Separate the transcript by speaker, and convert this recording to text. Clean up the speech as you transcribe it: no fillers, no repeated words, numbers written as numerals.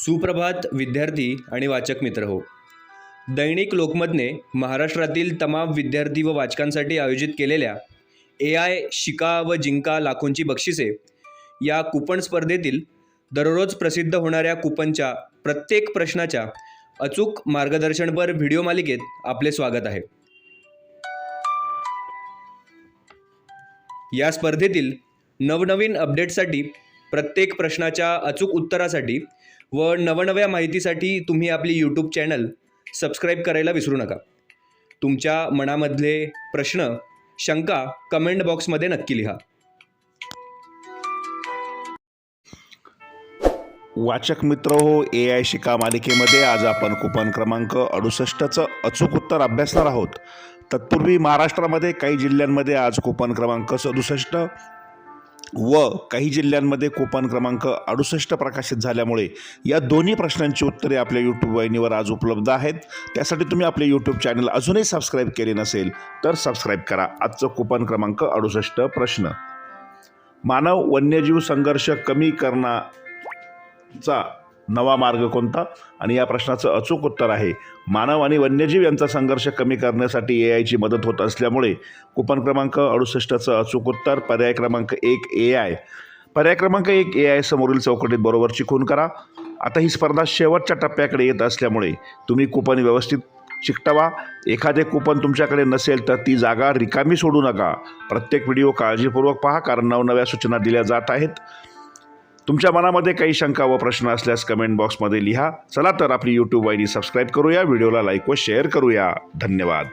Speaker 1: सुप्रभात विद्यार्थी आणि वाचक मित्र हो. दैनिक लोकमतने महाराष्ट्रातील तमाम विद्यार्थी व वाचकांसाठी आयोजित केलेल्या AI शिका व जिंका लाखोंची बक्षिसे या कूपन स्पर्धेतील दररोज प्रसिद्ध होणाऱ्या कूपनच्या प्रत्येक प्रश्नाच्या अचूक मार्गदर्शनपर व्हिडिओ मालिकेत आपले स्वागत आहे. या स्पर्धेतील नवनवीन अपडेट्ससाठी, प्रत्येक प्रश्नाच्या अचूक उत्तरासाठी व नवनव्या माहितीसाठी तुम्ही आपली यूट्यूब चॅनल सबस्क्राईब करायला विसरू नका. तुमच्या मनामधले प्रश्न, शंका कमेंट बॉक्समध्ये नक्की लिहा.
Speaker 2: वाचक मित्र हो, AI शिका मालिकेमध्ये आज आपण कूपन क्रमांक 68चं अचूक उत्तर अभ्यासणार आहोत. तत्पूर्वी महाराष्ट्रामध्ये काही जिल्ह्यांमध्ये आज कूपन क्रमांक 67 व काही जिल्ह्यांमध्ये कूपन क्रमांक 68 प्रकाशित झाल्यामुळे या दोन्ही प्रश्नांची उत्तरे आपल्या यूट्यूब वाहिनीवर आज उपलब्ध आहेत. त्यासाठी तुम्ही आपले यूट्यूब चॅनल अजूनही सबस्क्राईब केले नसेल तर सबस्क्राईब करा. आजचं कूपन क्रमांक 68 प्रश्न: मानव वन्यजीव संघर्ष कमी करण्याचा नवा मार्ग कोणता? आणि या प्रश्नाचं अचूक उत्तर आहे मानव आणि वन्यजीव यांचा संघर्ष कमी करण्यासाठी AIची मदत होत असल्यामुळे कूपन क्रमांक 68चं अचूक उत्तर पर्याय क्रमांक 1 AI. पर्याय क्रमांक 1 AI समोरील चौकटीत बरोबरची खूण करा. आता ही स्पर्धा शेवटच्या टप्प्याकडे येत असल्यामुळे तुम्ही कूपन व्यवस्थित चिकटवा. एखादे कूपन तुमच्याकडे नसेल तर ती जागा रिकामी सोडू नका. प्रत्येक व्हिडिओ काळजीपूर्वक पहा, कारण नवनव्या सूचना दिल्या जात आहेत. तुमच्या मनामध्ये काही शंका व प्रश्न असल्यास कमेंट बॉक्समध्ये लिहा. चला तर आपली यूट्यूब वाहिनी सबस्क्राईब करूया, व्हिडिओला लाईक व शेअर करूया. धन्यवाद.